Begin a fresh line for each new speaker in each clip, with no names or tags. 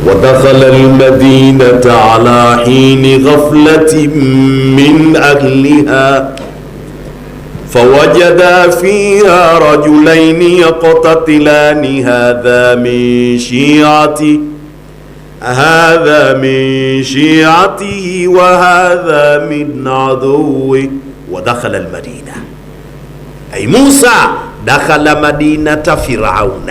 ودخل المدينة على حين غفلة من أهلها فوجدا فيها رجلين يقتتلان هذا من شيعته وهذا من عدوه ودخل المدينة أي موسى دخل مدينة فرعون.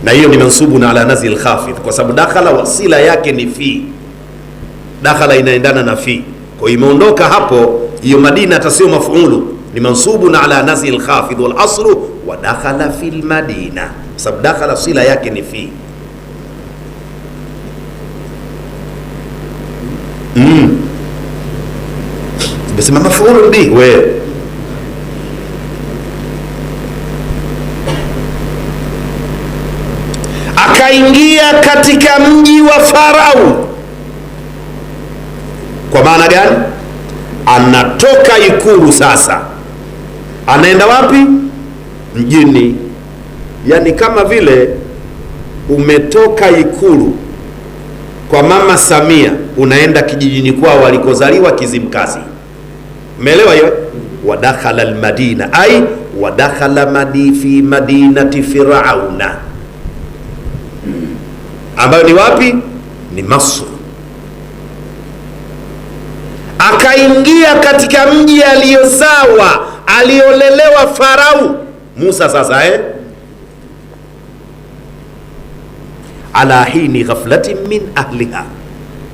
Na hiyo ni mansubun ala nazil khafidh kwa sababu dakhala wasila yake ni fi, dakhala inaendana na fi, kwa imeondoka hapo. Hiyo Madina tasio maf'ulu ni mansubun ala nazil khafidh wal aslu wa dakhala fil madina, sababu dakhala sila yake ni fi. Basi maf'ulu bi wewe akaingia katika mji wa Farao. Kwa maana gani? Anatoka ikulu sasa, anaenda wapi? Mjini. Yani kama vile umetoka ikulu kwa mama Samia unaenda kijijini kwao walikozaliwa Kizimkazi. Umeelewa hiyo? Wadakhala almadina ay wadakhala fi madinati Firauna, ambayo ni wapi? Ni Masr. Akaingia katika mji aliyozawa, aliolelewa Farao Musa. Sasa ala hini ghaflatin min ahliha,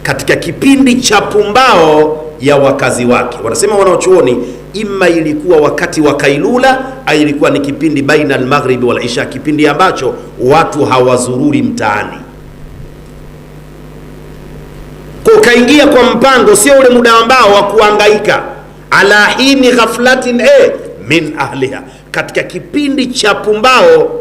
katika kipindi cha pumbao ya wakazi wake. Wanasema wanaochuoni, ima ilikuwa wakati wa kailula au ilikuwa ni kipindi baina al-maghrib wal isha, kipindi ambacho watu hawazururi mtaani. Kwa kaingia kwa mpango, sio ule muda ambao wa kuhangaika. Ala hini ghaflatin min ahliha, katika kipindi cha pumbao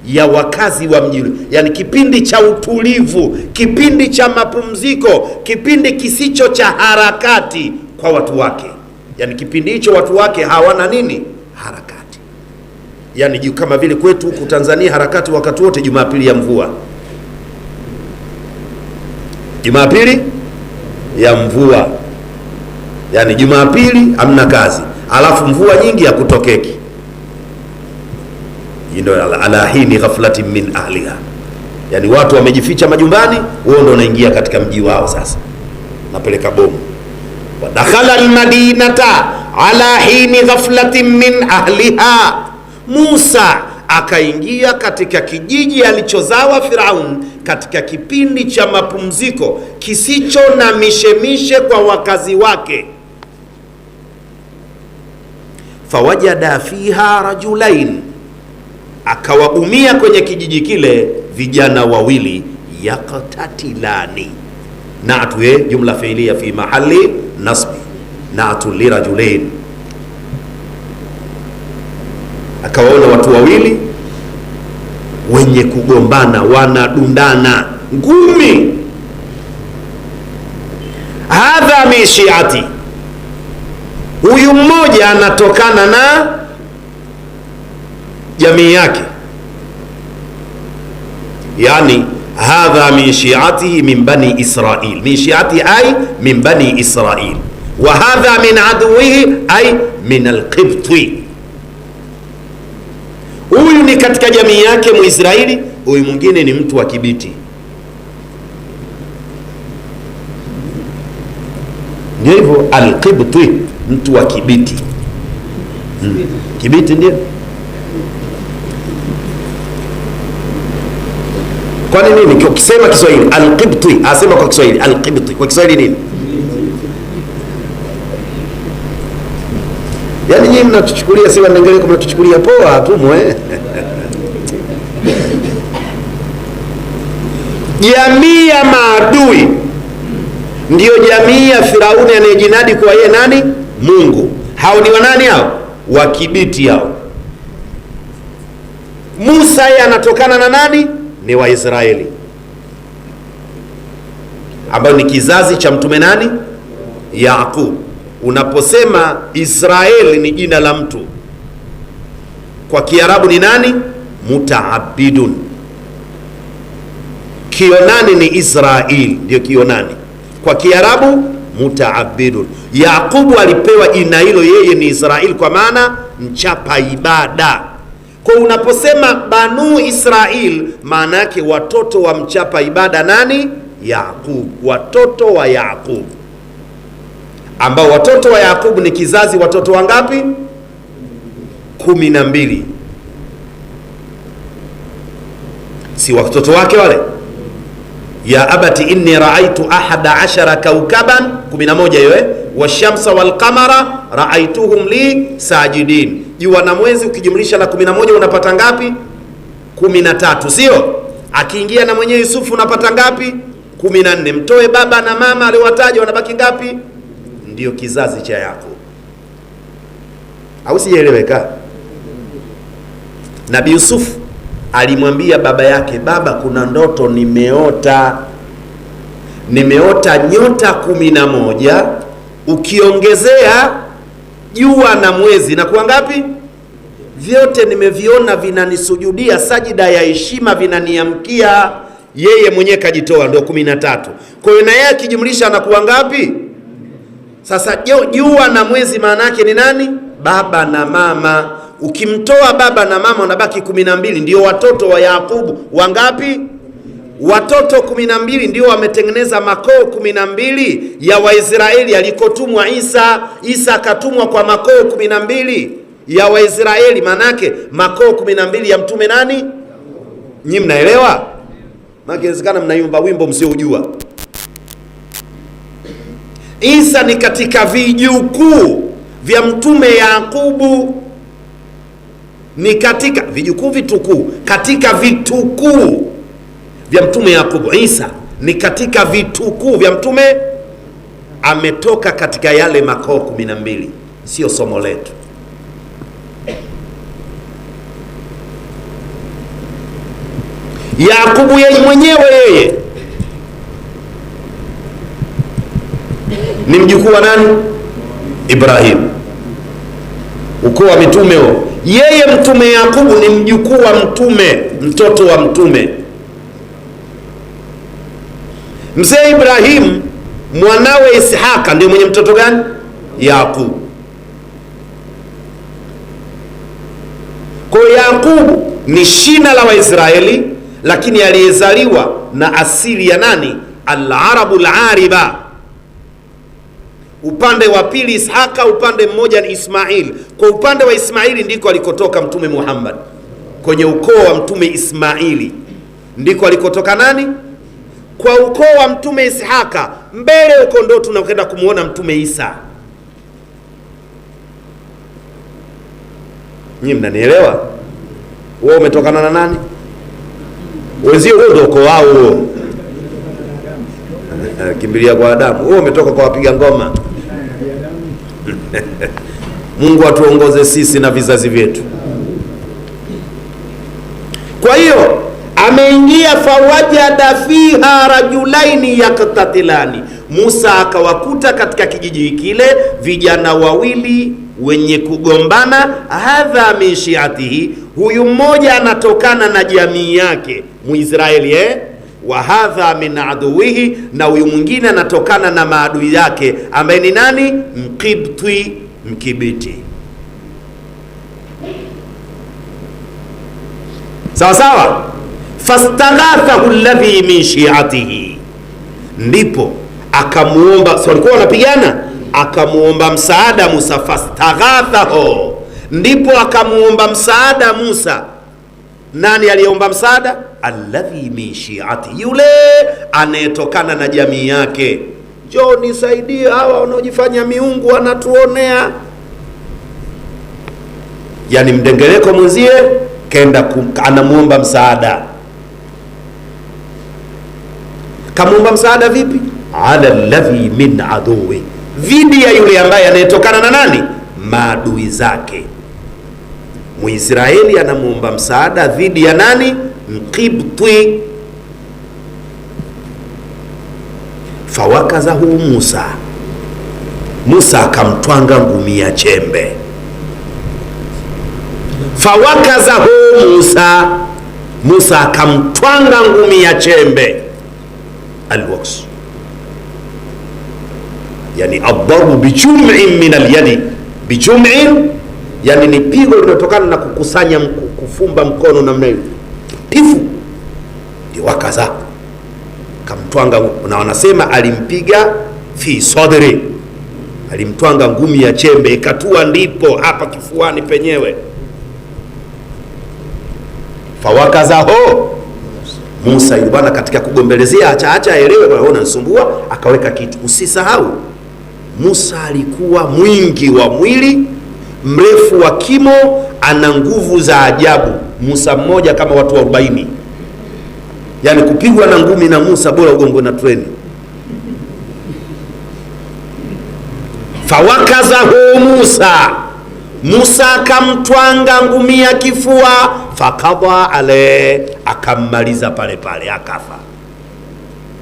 ya wakazi wa mji, yani kipindi cha utulivu, kipindi cha mapumziko, kipindi kisicho cha harakati kwa watu wake. Yani kipindi hicho watu wake hawana nini? Harakati. Yani kama vile kwetu huku Tanzania harakati wakati wote Jumapili ya mvua, Jumapili ya mvua, yani Jumapili hamna kazi, alafu mvua nyingi hakutokeki. Ndio ala hini ghaflatin min ahliha, yani watu wamejificha majumbani, wao ndio wanaingia katika mji wao. Sasa napeleka bomu. Wadakhala almadinata ala hini ghaflatin min ahliha, Musa akaingia katika kijiji alichozawa Firaun katika kipindi cha mapumziko kisicho na mishemishe kwa wakazi wake. Fawajada fiha rajulain, akawaumia kwenye kijiji kile vijana wawili, yaqtatilani, naatu jumla fi'liya fi mahalli nasbi, naatu li rajulain. Akawaona watu wawili wenye kugombana, wanadundana ngumi. Hadha min shi'ati, huyu mmoja anatokana na jamii yake, yani hadha min shi'atihi min bani Israil, min shi'ati ay min bani Israil, wa hadha min aduwihi ay min alqibti. Huyu ni katika jamii yake Muisraeli, huyu mwingine ni mtu wa Kibiti. Ndio hivyo, alqibti, mtu wa Kibiti. Kibiti ndio. Kwa nini ukisema Kiswahili alqibti asema kwa Kiswahili alqibti, kwa Kiswahili nini? Yani nyinyi mnatuchukulia sisi Wangele kama mnatuchukulia poa tu Jamii ya maadui ndiyo jamii ya Firauni anayejinadi kwa yeye nani? Mungu. Hao ni wanani hao? Wakibiti hao. Musa yeye anatokana na nani? Ni Waisraeli, ambayo ni kizazi cha mtume nani? Yaqub. Unaposema Israeli ni jina la mtu, kwa Kiarabu ni nani? Mutaabidun. Kionani ni Israil, ndio Kionani. Kwa Kiarabu mutaabidun. Yaqubu alipewa jina hilo, yeye ni Israil, kwa maana mchapa ibada. Kwa unaposema Banu Israil, maana yake watoto wa mchapa ibada nani? Yaqub, watoto wa Yaqub, ambao watoto wa Yaqub ni kizazi watoto wangapi? 12. Si watoto wake wale? Ya abati inni raaitu ahada ashara kaukaban, 11 hiyo washamsa walqamara raaituhum li sajidin. Jua na mwezi ukijumlisha na 11 unapata ngapi? 13, sio? Akiingia na mwenyewe Yusufu unapata ngapi? 14. Mtoe baba na mama aliwataja, wanabaki ngapi? Ndio kizazi cha Yakobo. Au sieleweka? Nabii Yusuf alimwambia baba yake, baba, kuna ndoto nimeota nyota 11 ukiongezea jua na mwezi na kuwa ngapi? Vyote nimeviona vinanisujudia sajida ya heshima, vinaniamkia. Yeye mwenyewe kajitoa, ndio 13. Kwa hiyo na yeye akijumlisha anakuwa ngapi? Sasa jua na mwezi maana yake ni nani? Baba na mama. Ukimtoa baba na mama unabaki 12, ndio watoto wa Yakubu. Wangapi? Watoto 12 ndio wametengeneza makoo 12 ya Waisraeli alikotumwa Isa. Isa akatumwa kwa makoo 12 ya Waisraeli, manake makoo 12 ya mtume nani? Nyinyi mnaelewa? Maana inawezekana mnaimba wimbo msiojua. Isa ni katika vijukuu vya mtume Yakubu, ni katika vijukuu vitukuu, katika vitukuu vya mtume Yakubu. Isa ni katika vitukuu vya mtume, ametoka katika yale makoo 12. Sio somo letu. Yakubu yeye mwenyewe, yeye ni mjukuu wa nani? Ibrahim, ukoo wa mitume huo. Yeye mtume Yakubu ni mjukuu wa mtume, mtoto wa mtume. Mzee Ibrahim mwanawe Ishaka ndio mwenye mtoto gani? Yakubu. Kwa Yakubu ni shina la Waisraeli, lakini aliyezaliwa na asili ya nani? Al-Arabu al-Ariba. Upande wa pili Ishaka, upande mmoja ni Ismail. Kwa upande wa Ismaili ndiko alikotoka mtume Muhammad. Kwenye ukoo wa mtume Ismaili ndiko alikotoka nani? Kwa ukoo wa mtume Ishaka mbele huko ndo tunakwenda kumuona mtume Isa. Nyinyi mnanielewa? Wewe umetokana na nani? Wenzio wewe ndio ukoo wao huo. Kimbilia kwa Adamu. Wewe umetoka kwa wapiga ngoma. Mungu atuongoze sisi na vizazi vyetu. Kwa hiyo ameingia, fawajada fiha rajulaini yaktatilani. Musa akawakuta katika kijiji kile vijana wawili wenye kugombana. Hadha min shiatihi, huyu mmoja anatokana na jamii yake Muisraeli, wa hadha min aduwihi, na huyu mwingine anatokana na maadui yake ambaye ni nani? Mkibti, Mkibiti. Sawa sawa. Fastaghathahu alladhi min shi'atihi, ndipo akamuomba. So walikuwa wanapigana, akamuomba msaada Musa. Fastaghathahu, ndipo akamuomba msaada Musa. Nani aliyeomba msaada? Alladhi min shi'ati, yule anayetokana na jamii yake. Njoo nisaidie, hawa wanaojifanya miungu wanatuonea. Yani mdengereko mwenzie kenda anamuomba msaada. Kamuomba msaada vipi? Ala alladhi min aduwi, dhidi ya yule ambaye anayetokana na nani? Maadui zake. Muisraeli anamuomba msaada dhidi ya nani? Mkibti. Fawakazahu Musa, Musa akamtwanga ngumi ya chembe. Fawakazahu Musa, Musa akamtwanga ngumi ya chembe. alwaks, yani adhabu bijum'in min alyadi. Bijum'in yani ni pigo linalotokana na kukusanya, kufumba mkono namna hiyo, pifu ndio wakaza kamtwanga. Na wanasema alimpiga fi sadri, alimtwanga ngumi ya chembe ikatua ndipo hapa kifuani penyewe. Fawakazaho Musa yule bwana, katika kugombelezea acha aelewe, anaona nisumbua, akaweka kitu. Usisahau Musa alikuwa mwingi wa mwili, mrefu wa kimo, ana nguvu za ajabu. Musa mmoja kama watu 40, yani kupigwa na ngumi na Musa bora ugongwe na treni. Fawakazahu Musa akamtwanga ngumi ya kifua, fakadha ale, akammaliza pale pale, akafa.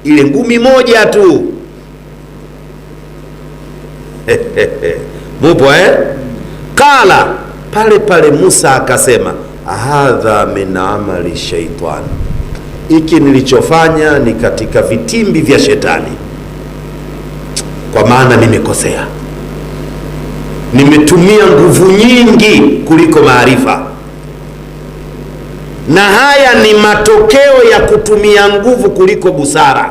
Ile ngumi moja tu. Mupo Kala pale pale Musa akasema, hadha min amali shaitan, iki nilichofanya ni katika vitimbi vya shetani, kwa maana nimekosea, nimetumia nguvu nyingi kuliko maarifa, na haya ni matokeo ya kutumia nguvu kuliko busara.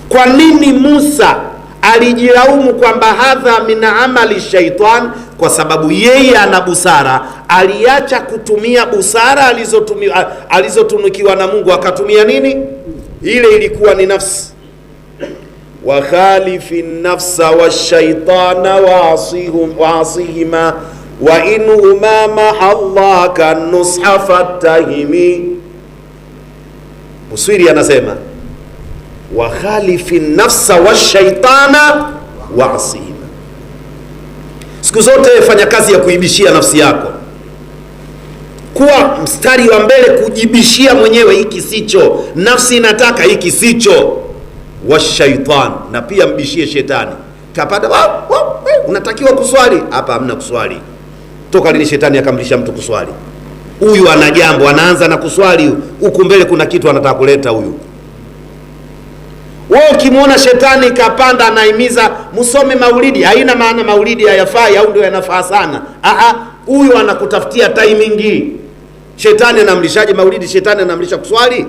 Kwa nini Musa alijilaumu kwamba hadha min amali shaitan? Kwa sababu yeye ana busara, aliacha kutumia busara alizotunukiwa na Mungu, akatumia nini? Ile ilikuwa ni nafsi. wa khalifi nafsa wa shaitana wa asihima wa inhuma mahalla kan nusha fatahimi. Busiri anasema wa khalifi nafsa wa shaitana wa asihima. Siku zote fanya kazi ya kuibishia nafsi yako, kuwa mstari wa mbele kujibishia mwenyewe, hiki sicho, nafsi inataka hiki sicho. Wa shaitan, na pia mbishie shetani. Kapata unatakiwa kuswali hapa, hamna kuswali. Toka lini shetani akamlisha mtu kuswali? Huyu ana jambo, anaanza na kuswali, huku mbele kuna kitu anataka kuleta huyu. Wewe ukimwona shetani kapanda anaimiza msome maulidi, haina maana maulidi hayafai au ndio yanafaa sana. Huyu anakutafutia timing. Shetani anamlishaje maulidi? Shetani anamlisha kuswali.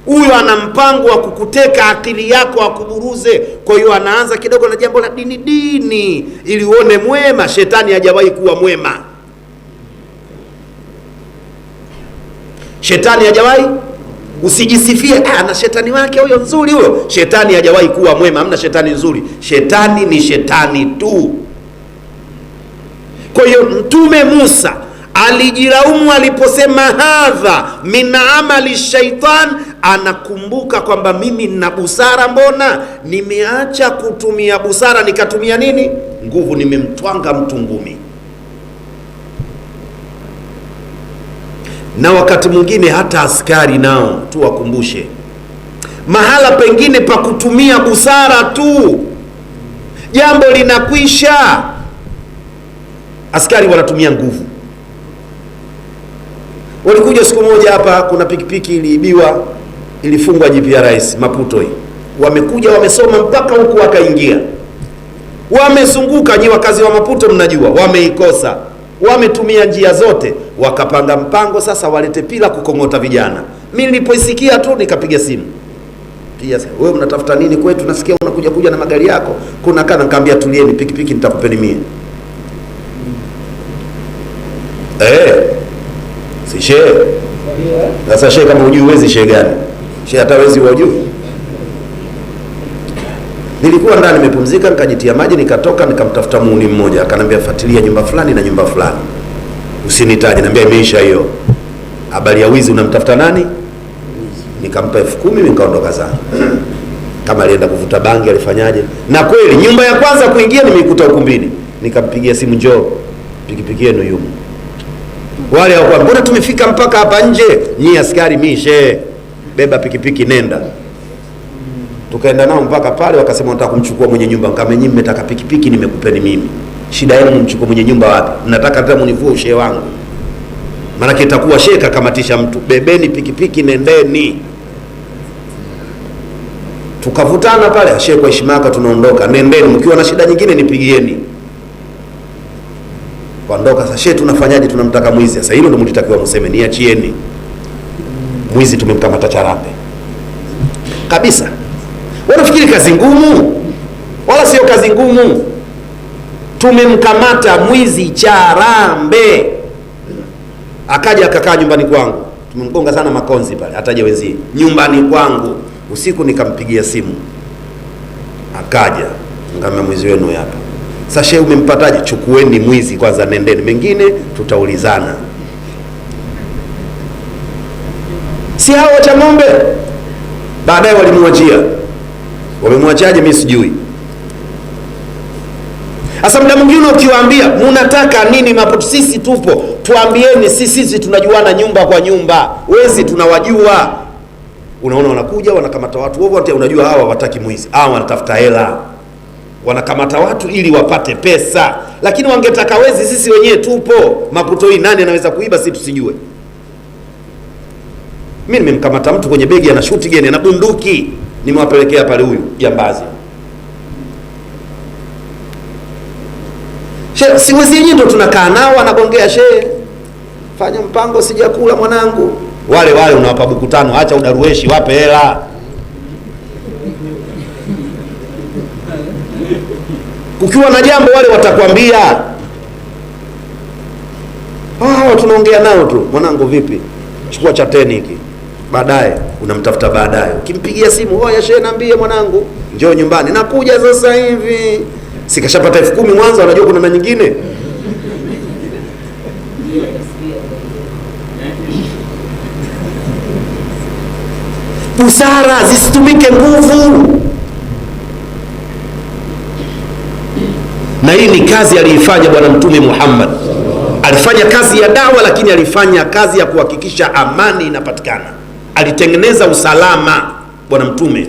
Huyu ana mpango wa kukuteka akili yako, akuburuze. Kwa hiyo anaanza kidogo na jambo la dini ili uone mwema. Shetani hajawahi kuwa mwema. Shetani hajawahi. Usijisifie na shetani wake huyo nzuri huyo. Shetani hajawahi kuwa mwema, hamna shetani nzuri. Shetani ni shetani tu. Kwa hiyo Mtume Musa alijilaumu aliposema hadha min amali shaitan. Anakumbuka kwamba mimi nina busara, mbona nimeacha kutumia busara nikatumia nini? Nguvu. Nimemtwanga mtu ngumi. Na wakati mwingine hata askari nao tuwakumbushe, mahala pengine pa kutumia busara tu jambo linakwisha, askari wanatumia nguvu. Walikuja siku moja hapa, kuna pikipiki iliibiwa, ilifungwa GPRS Maputo hii. Wamekuja wamesoma mpaka huku wakaingia, wamezunguka. Nyi wakazi wa Maputo mnajua, wameikosa, wametumia njia zote, wakapanga mpango sasa walete pila kukongota vijana. Mimi nilipoisikia tu nikapiga simu, pia wewe mnatafuta nini kwetu? Nasikia unakuja na magari yako, kuna kana. Nikamwambia tulieni, pikipiki nitakupeni mie. Si shehe. Sasa shehe kama hujui, wezi shehe gani? Shehe hata wezi wajui. Nilikuwa ndani nimepumzika, nikajitia maji, nikatoka, nikamtafuta muuni mmoja, akanambia fuatilia nyumba fulani na nyumba fulani, usinitaje. Niambia imeisha hiyo habari ya wizi, unamtafuta nani? Nikampa 10,000 nikaondoka zangu. Kama alienda kuvuta bangi alifanyaje? Na kweli nyumba ya kwanza kuingia nimeikuta ukumbini, nikampigia simu, njoo pikipiki yenu yumo. Wale wako, mbona tumefika mpaka hapa nje? Nyie askari, mimi shehe, beba pikipiki nenda. Tukaenda nao mpaka pale, wakasema wanataka kumchukua mwenye nyumba. Nikamwambia nyinyi mmetaka pikipiki, nimekupeni mimi. Shida yenu mchukue mwenye nyumba wapi? Mnataka hata munivue ushehe wangu? Maana itakuwa shehe kakamatisha mtu. Bebeni pikipiki nendeni. Tukavutana pale, shehe kwa heshima yako tunaondoka, nendeni, mkiwa na shida nyingine nipigieni. Kaondoka. Sasa shehe tunafanyaje? Tunamtaka mwizi. Sasa hilo ndio mlitakiwa mseme, niachieni mwizi, tumemkamata Charambe kabisa. Wanafikiri kazi ngumu? Wala sio kazi ngumu. Tumemkamata mwizi Charambe, akaja akakaa nyumbani kwangu. Tumemgonga sana makonzi pale, ataja wenzie nyumbani kwangu usiku. Nikampigia simu, akaja, ngama mwizi wenu hapa. Sasa shehe, umempataje? Chukueni mwizi kwanza, nendeni, mengine tutaulizana. Si hao wacha ng'ombe baadaye walimwachia. Wamemwachaje mimi sijui. Sasa muda mwingine ukiwaambia mnataka nini mapo, sisi tupo, tuambieni, sisi tunajuana nyumba kwa nyumba, wezi tunawajua. Unaona wanakuja wanakamata watu wote, unajua hawa hawataki mwizi, hawa wanatafuta hela, wanakamata watu ili wapate pesa. Lakini wangetaka wezi, sisi wenyewe tupo. Maputo hii nani anaweza kuiba sisi tusijue? Mimi nimemkamata mtu kwenye begi ana shuti gani na bunduki, nimewapelekea pale huyu jambazi. Shehe, si wezi yenyewe ndo tunakaa nao anagongea, shehe fanya mpango, sijakula mwanangu. Wale unawapa buku 5, acha udarueshi, wape hela. Ukiwa na jambo wale watakwambia. Hawa tunaongea nao tu, mwanangu vipi, chukua cha 10 hiki. Baadaye unamtafuta, baadaye ukimpigia simu, oya shehe niambie mwanangu, njoo nyumbani, nakuja sasa hivi. Sikashapata 10,000 mwanzo, anajua kuna na nyingine. Busara zisitumike nguvu. Na hii ni kazi aliifanya Bwana Mtume Muhammad. Alifanya kazi ya dawa, lakini alifanya kazi ya kuhakikisha amani inapatikana. Alitengeneza usalama Bwana Mtume.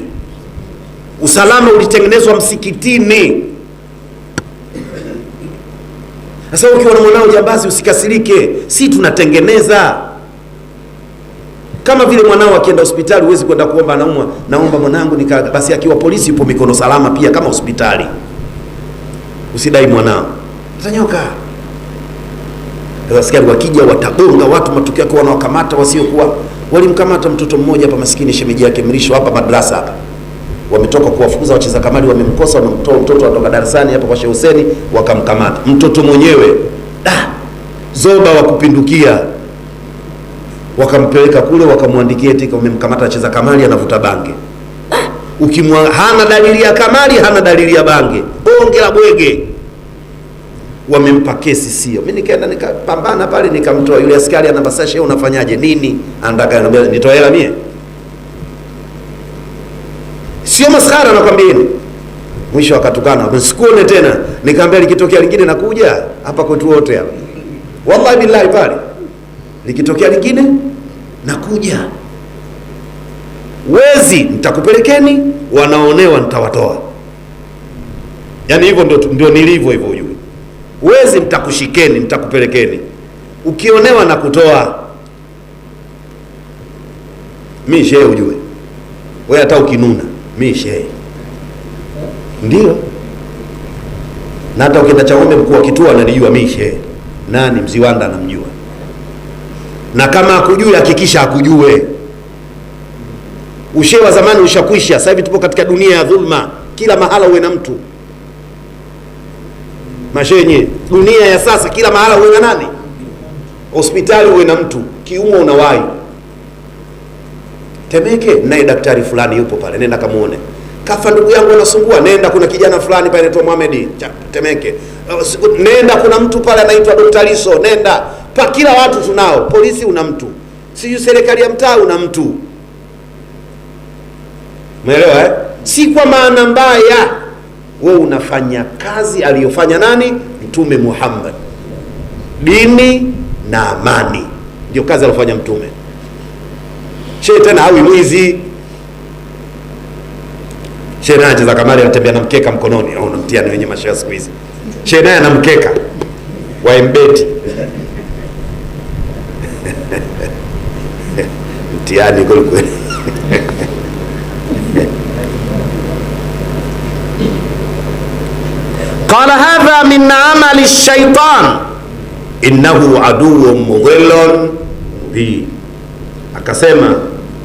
Usalama ulitengenezwa msikitini. Sasa ukiwa na mwanao jambazi usikasirike, si tunatengeneza. Kama vile mwanao akienda hospitali huwezi kwenda kuomba anaumwa, naomba mwanangu nikaga. Basi akiwa polisi yupo mikono salama pia kama hospitali. Usidai mwanao utanyoka. Askari wakija watagonga watu, matukio yake wanawakamata wasiokuwa. Walimkamata mtoto mmoja hapa maskini, shemeji yake Mrisho hapa madrasa hapa. Wametoka kuwafukuza wacheza kamari, wamemkosa, wamemtoa mtoto kutoka darasani hapa kwa Sheikh Hussein, wakamkamata mtoto mwenyewe. Zoba wa kupindukia. Wakampeleka kule, wakamwandikia eti wamemkamata acheza kamari anavuta bange. Hana dalili ya kamari, hana dalili ya bange, bonge la bwege. Wamempa kesi sio. Mimi nikaenda nikapambana pale, nikamtoa yule askari. Anabasa, shehe unafanyaje nini? Anataka nitoe hela mie? Sio maskhara nakwambieni. Mwisho akatukana, msikuone tena. Nikamwambia likitokea lingine nakuja hapa kwetu wote hapa. Wallahi billahi pale. Likitokea lingine nakuja. Wezi nitakupelekeni, wanaonewa nitawatoa. Yaani hivyo ndio nilivyo hivyo ujue. Wezi nitakushikeni, nitakupelekeni. Ukionewa na kutoa. Mimi shehe ujue. Wewe hata ukinuna, mimi shehe. Ndio. Na hata ukienda Chang'ombe mkuu wa kituo ananijua mimi shehe. Nani Mziwanda anamjua. Na kama hakujui hakikisha hakujue. Ushehe wa zamani ushakwisha. Sasa hivi tupo katika dunia ya dhulma. Kila mahala uwe na mtu. Mashenye, dunia ya sasa kila mahala uwe na nani? Hospitali uwe na mtu, kiumwa unawahi. Temeke naye daktari fulani yupo pale, nenda kamuone. Kafa ndugu yangu anasumbua, nenda kuna kijana fulani pale anaitwa Mohamed Temeke. Nenda kuna mtu pale anaitwa Dr. Liso, nenda. Pa kila watu tunao, polisi una mtu. Siju serikali ya mtaa una mtu. Umeelewa eh? Si kwa maana mbaya. Wewe unafanya kazi aliyofanya nani? Mtume Muhammad. Dini na amani ndio kazi aliyofanya Mtume. Shehe tena hawi mwizi. Shehe naye anacheza kamari, anatembea na mkeka mkononi. Au unamtiani wenye mashehe siku hizi. Shehe naye ana mkeka wa embeti. Mtiani kweli kweli. qala hadha min amali shaitan innahu aduwwun mudhillun mubin. Akasema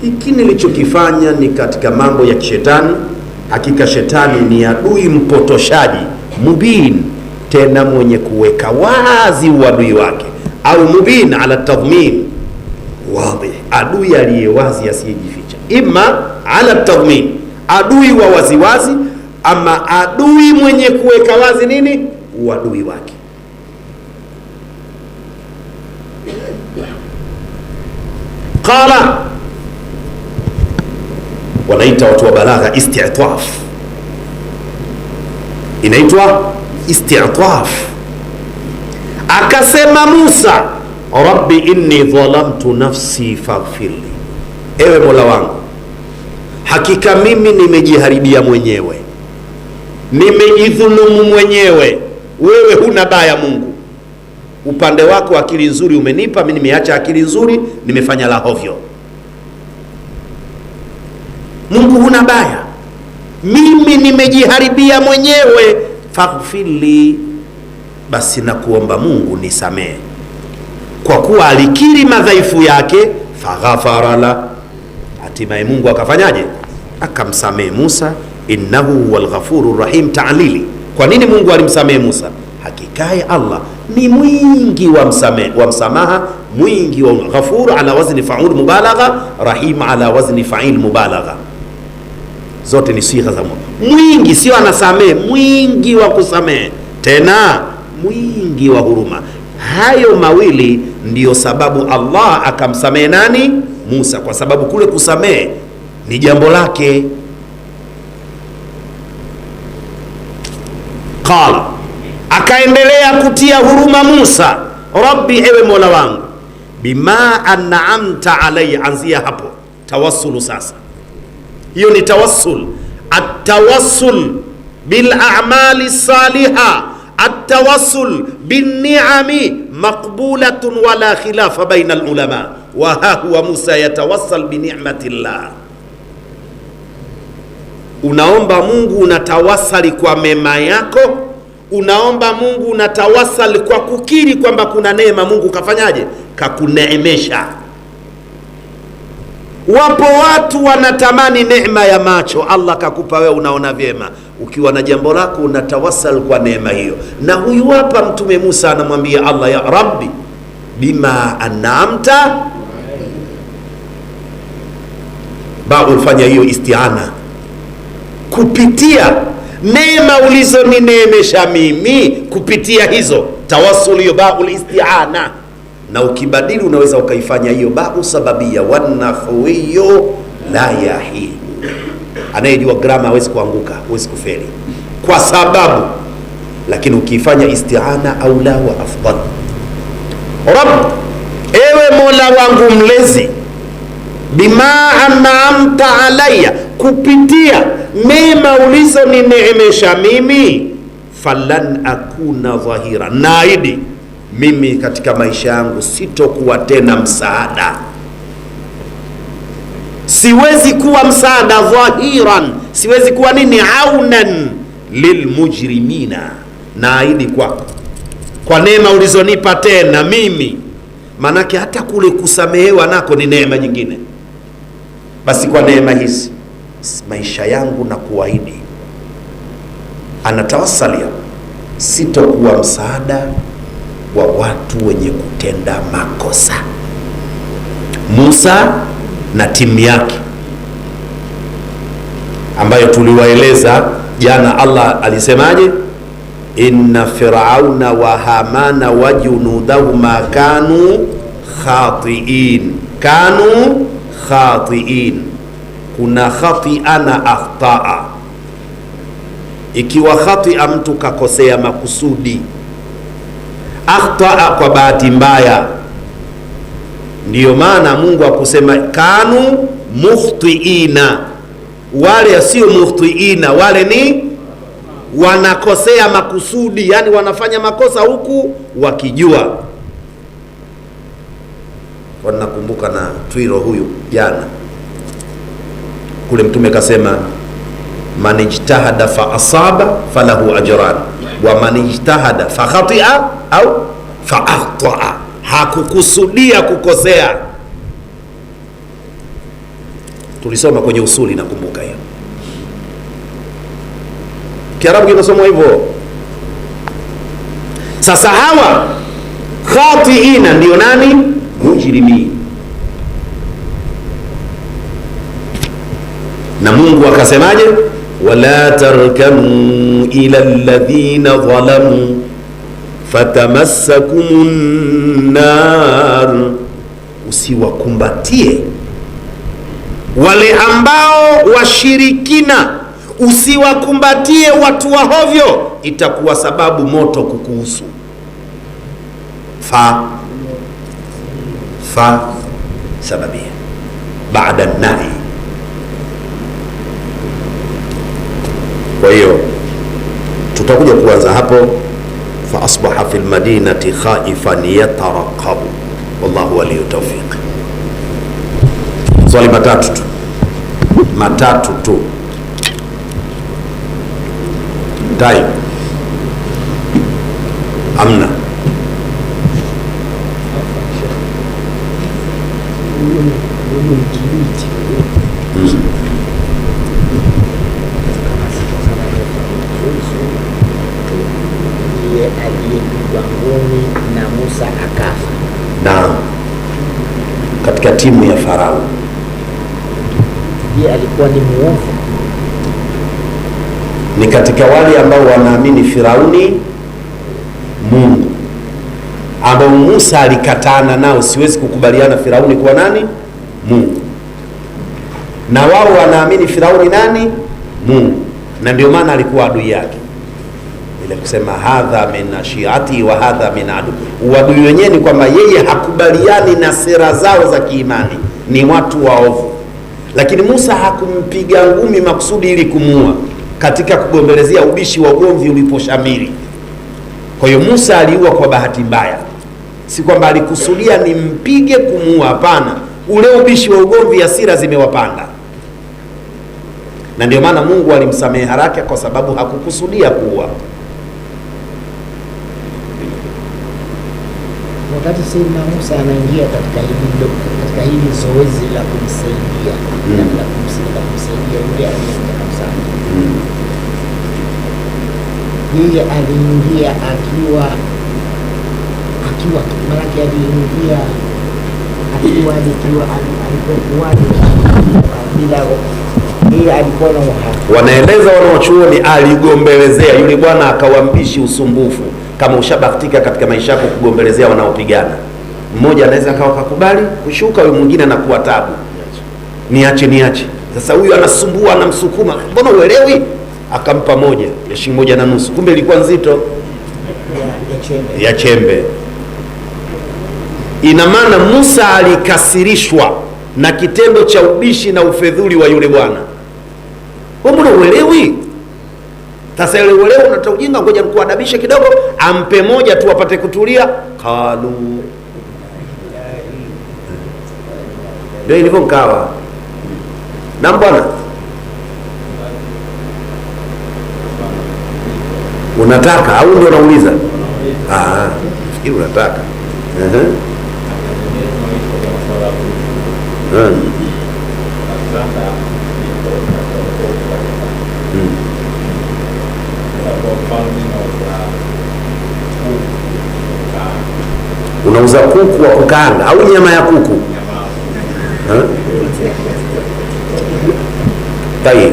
hiki nilichokifanya ni katika mambo ya kishetani, hakika shetani ni adui mpotoshaji, mubin, tena mwenye kuweka wazi uadui wake, au mubin ala tadhmin, wazi, adui aliye wazi asiyejificha, imma ala tadhmin, adui wa waziwazi, ama adui mwenye kuweka wazi nini uadui wake. Qala, wanaita watu wa balagha isti'taf, inaitwa isti'taf. Akasema Musa, rabbi inni dhalamtu nafsi faghfirli, ewe Mola wangu, hakika mimi nimejiharibia mwenyewe, nimejidhulumu mwenyewe. Wewe huna baya Mungu, upande wako akili nzuri umenipa mimi, nimeacha akili nzuri, nimefanya la hovyo. Mungu huna baya, mimi nimejiharibia mwenyewe, faghfirli, basi nakuomba Mungu nisamehe. Kwa kuwa alikiri madhaifu yake, faghafara la, hatimaye Mungu akafanyaje? Akamsamehe Musa. Innahu huwal ghafurur rahim. Ta'lili, kwa nini Mungu alimsamehe Musa? Hakikaye Allah ni mwingi wa msamaha, mwingi wa ghafur ala wazni fa'ul mubalagha, rahim ala wazni fa'il mubalagha, zote ni sigha za Mungu. Mwingi sio anasamehe, mwingi wa kusamehe, tena mwingi wa huruma. Hayo mawili ndiyo sababu Allah akamsamehe nani? Musa, kwa sababu kule kusamehe ni jambo lake. Qala, akaendelea kutia huruma Musa, rabbi, ewe Mola wangu, bima an'amta alayya. Anzia hapo tawassulu sasa, hiyo ni tawassul. At-tawassul bil a'mali salihah, at-tawassul bin ni'ami maqbulatun wala khilafa baina al-ulama, wa ha huwa Musa yatawassal bi ni'matillah. Unaomba Mungu, unatawasali kwa mema yako, unaomba Mungu, unatawasali kwa kukiri kwamba kuna neema Mungu kafanyaje? Kakuneemesha. Wapo watu wanatamani neema ya macho, Allah kakupa wewe, unaona vyema, ukiwa na jambo lako unatawasal kwa neema hiyo. Na huyu hapa Mtume Musa anamwambia Allah, ya Rabbi bima an'amta, bado fanya hiyo isti'ana, kupitia neema ulizonineemesha mimi, kupitia hizo tawassul, hiyo baul isti'ana. Na ukibadili unaweza ukaifanya hiyo bau sababia, wanahwiyo la yahi. Anayejua grama hawezi kuanguka, hawezi kufeli kwa sababu, lakini ukiifanya isti'ana aula wa afdal. Rabb, ewe Mola wangu mlezi, bima an'amta alayya, kupitia neema ulizonineemesha mimi, falan akuna dhahira, naahidi mimi katika maisha yangu sitokuwa tena msaada, siwezi kuwa msaada, dhahiran, siwezi kuwa nini, aunan lilmujrimina. Naahidi kwa neema ulizonipa tena mimi, manake hata kule kusamehewa nako ni neema nyingine. Basi kwa neema hizi maisha yangu na kuahidi, anatawasalia, sitokuwa msaada wa watu wenye kutenda makosa. Musa na timu yake ambayo tuliwaeleza jana, Allah alisemaje? Inna firauna wa hamana wa junudahuma kanu khati'in, kanu khati'in. Kuna khati'a na akhta'a. Ikiwa khati'a mtu kakosea makusudi, akhta'a kwa bahati mbaya. Ndiyo maana Mungu akusema kanu mukhtiina, wale sio mukhtiina, wale ni wanakosea makusudi, yani wanafanya makosa huku wakijua. Wanakumbuka na twiro huyu jana kule, Mtume kasema man ijtahada fa asaba falahu ajran wa man ijtahada fa khati'a au fa akhta'a, hakukusudia kukosea. Tulisoma kwenye usuli, nakumbuka hiyo. Kiarabu kinasomwa hivyo. Sasa hawa khatiina ndio nani? Mujrimin. Na Mungu akasemaje? wala tarkanu ila alladhina zalamu fatamassakumun nar, usiwakumbatie wale ambao washirikina, usiwakumbatie watu wa hovyo, itakuwa sababu moto kukuhusu. fa sababia baada nahi. Kwa hiyo tutakuja kuanza hapo. fa asbaha fil madinati khaifan yatarqabu, wallahu waliyu tawfiq. Swali matatu tu time amna.
Aliyepigwa ngumi na Musa akafa.
Naam, katika timu ya Farao.
Je, alikuwa ni muovu?
Ni katika wale ambao wanaamini Firauni Mungu, ambao Musa alikatana nao. Siwezi kukubaliana Firauni kuwa nani? Mungu. Na wao wanaamini Firauni nani? Mungu, na ndio maana alikuwa adui yake, ile kusema hadha min shiati wa hadha min adu. Uadui wenyewe ni kwamba yeye hakubaliani na sera zao za kiimani, ni watu waovu. Lakini Musa hakumpiga ngumi makusudi ili kumuua, katika kugombelezea ubishi wa ugomvi uliposhamiri. Kwa hiyo Musa aliua kwa bahati mbaya, si kwamba alikusudia nimpige kumuua, hapana. Ule ubishi wa ugomvi, hasira zimewapanda, na ndio maana Mungu alimsamehe haraka, kwa sababu hakukusudia kuua.
Wakati Sayyidina Musa anaingia katika hili zoezi la kumsaidia la kumsaidia yule aliyetaka msaada, yeye aliingia akiwa maanake aliingia akiwa bila yeye alikuwa na uhakika.
Wanaeleza wanaochuoni aligombelezea yule bwana, akawambishi usumbufu. Kama ushabahatika katika maisha yako kugombelezea wanaopigana, mmoja anaweza akawa kakubali kushuka, yule mwingine anakuwa tabu, niache. Sasa huyu anasumbua, anamsukuma, mbona uelewi? Akampa moja ya shilingi 1.5, kumbe ilikuwa nzito ya chembe. Ina maana Musa alikasirishwa na kitendo cha ubishi na ufedhuli wa yule bwana. Mbona uelewi? Sasa ile uelewa unataka ujinga, ngoja nikuadabishe kidogo, ampe moja tu apate kutulia. Kalu ndio ilivyo mkawa na bwana, unataka au ndio unauliza? Fikiri unataka. Unauza kuku wa kukaanga au nyama ya kuku? Tai.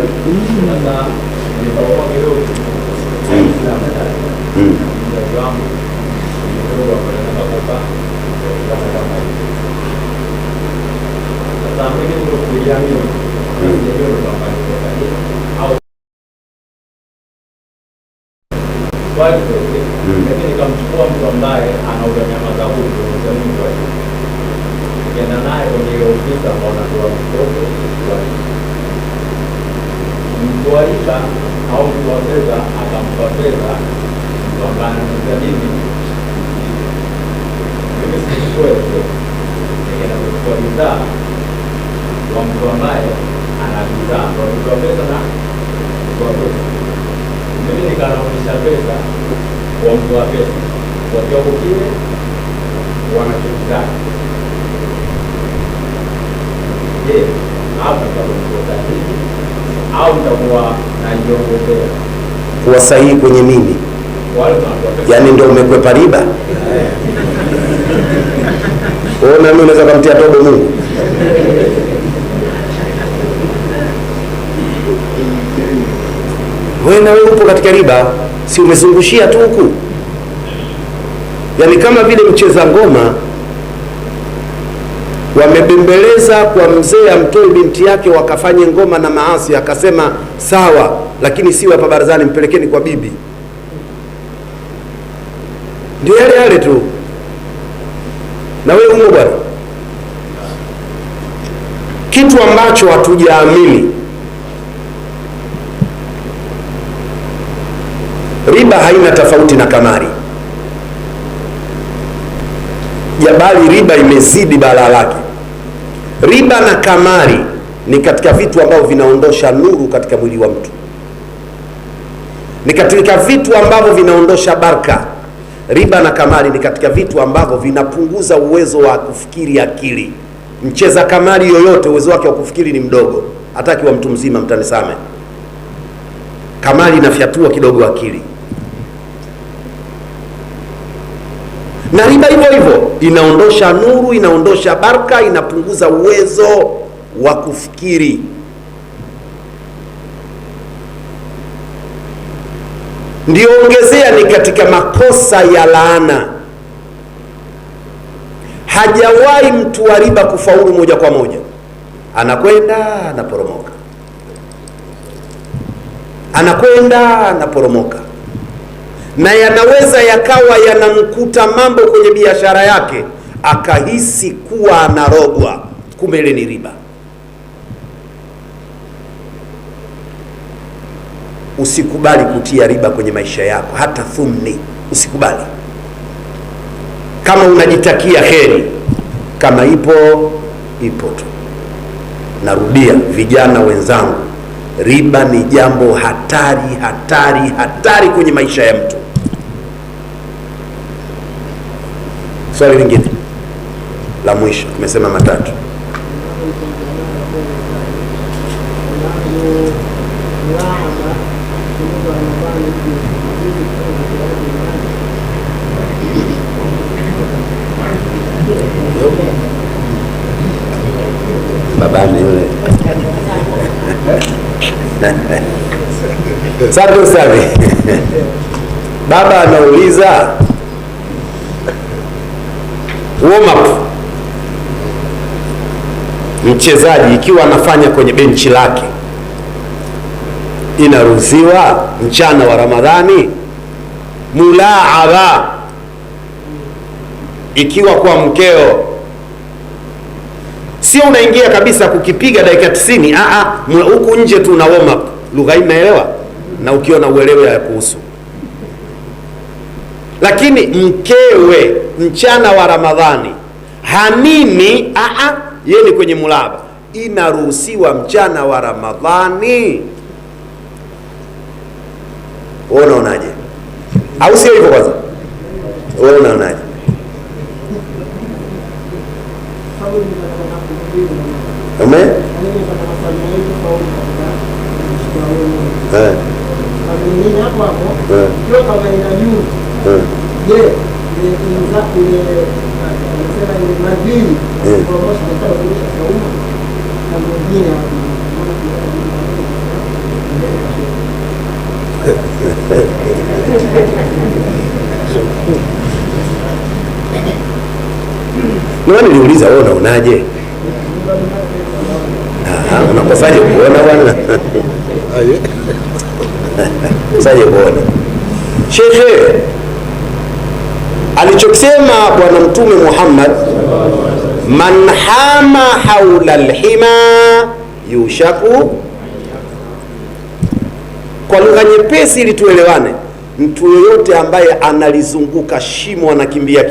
Lakini nikamchukua mtu ambaye anauza nyama za huko nikaenda naye kwenye ofisi ambao anatoa mtoto mtuaisha au mtu wa fedha, akampa fedha mtu ambaye anauza nini, mimi sikuwepo, nikaenda kuchukua bidhaa kwa mtu ambaye ana bidhaa kwa mtu wa fedha na mtu wa fedha. mimi nikarudisha pesa kwa mtu wa pesa kwa kiwango kile wanachotaka. Je, hapo nitakuwa sahihi au nitakuwa najiongezea?
Kuwa sahihi kwenye nini? Yaani ndio umekwepa riba? Ona mimi unaweza kumtia tobo Mungu. Wewe upo katika riba, si umezungushia tu huku? Yaani kama vile mcheza ngoma wamebembeleza kwa mzee amtoe binti yake wakafanye ngoma na maasi, akasema sawa, lakini siwe hapa barazani, mpelekeni kwa bibi. Ndio yale tu. Na wewe umo bwana, kitu ambacho hatujaamini. Riba haina tofauti na kamari, bali riba imezidi balaa lake. Riba na kamari ni katika vitu ambavyo vinaondosha nuru katika mwili wa mtu, ni katika vitu ambavyo vinaondosha baraka. Riba na kamari ni katika vitu ambavyo vinapunguza uwezo wa kufikiri akili. Mcheza kamari yoyote uwezo wake wa kufikiri ni mdogo, hata akiwa mtu mzima, mtanisame. Kamari inafyatua kidogo akili. Na riba hivyo hivyo inaondosha nuru, inaondosha baraka, inapunguza uwezo wa kufikiri. Ndio ongezea ni katika makosa ya laana. Hajawahi mtu wa riba kufaulu moja kwa moja, anakwenda anaporomoka, anakwenda anaporomoka, na yanaweza yakawa yanamkuta mambo kwenye biashara yake akahisi kuwa anarogwa, kumbe ile ni riba. Usikubali kutia riba kwenye maisha yako, hata thumni usikubali. Kama unajitakia kheri, kama ipo tu. Narudia, vijana wenzangu, riba ni jambo hatari kwenye maisha ya mtu. Swali lingine la mwisho, tumesema matatu. Babani yule. Sasa baba anauliza warm up, mchezaji ikiwa anafanya kwenye benchi lake, inaruhusiwa mchana wa Ramadhani? Mulaaba ikiwa kwa mkeo, sio unaingia kabisa kukipiga dakika 90. Huku nje tu una warm up. Lugha hii mnaelewa, na ukiona uelewe ya kuhusu. Lakini mkewe mchana wa Ramadhani hanini, yeye ni kwenye mulaba, inaruhusiwa mchana wa Ramadhani. Wewe unaonaje? Au sio hivyo? Kwanza wewe unaonaje? Nani niuliza wewe unaonaje? Unakosaje kuona bwana? Saje kuona. Shekhe alichokisema Bwana Mtume Muhammad, man hama haula alhima yushaku. Kwa lugha nyepesi ili tuelewane, mtu yoyote ambaye analizunguka shimo anakimbia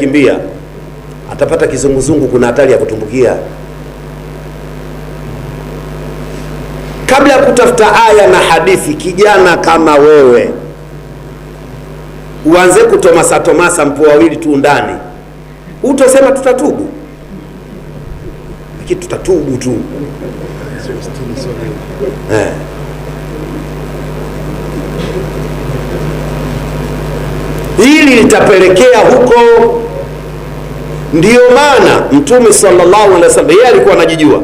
atapata kizunguzungu, kuna hatari ya kutumbukia. Kabla ya kutafuta aya na hadithi, kijana kama wewe uanze kutomasa mpo wawili tu ndani, utosema tutatubu, lakini tutatubu tu hili litapelekea huko. Ndiyo maana Mtume sallallahu alaihi wasallam yeye alikuwa anajijua,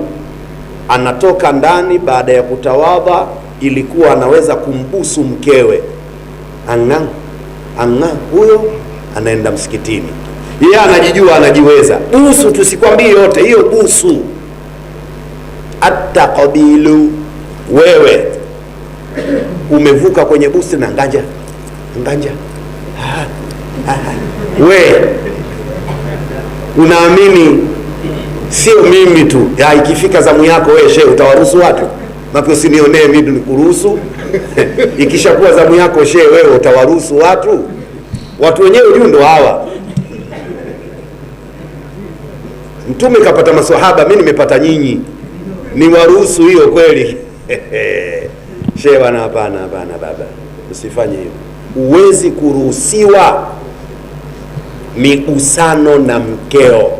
anatoka ndani baada ya kutawadha, ilikuwa anaweza kumbusu mkewe, anga huyo anaenda msikitini, yeye anajijua, anajiweza. Busu, tusikwambie yote hiyo, busu ataqabilu, wewe umevuka kwenye busu na nganja we unaamini sio mimi tu ya, ikifika zamu yako wewe shehe utawaruhusu watu? Maana usinionee mimi nikuruhusu. Ikishakuwa zamu yako shehe, wewe utawaruhusu watu? Watu wenyewe juu ndo hawa. Mtume kapata maswahaba, mimi nimepata nyinyi, ni waruhusu hiyo kweli? Shehe bana, hapana baba, usifanye hivyo. Uwezi kuruhusiwa migusano na mkeo.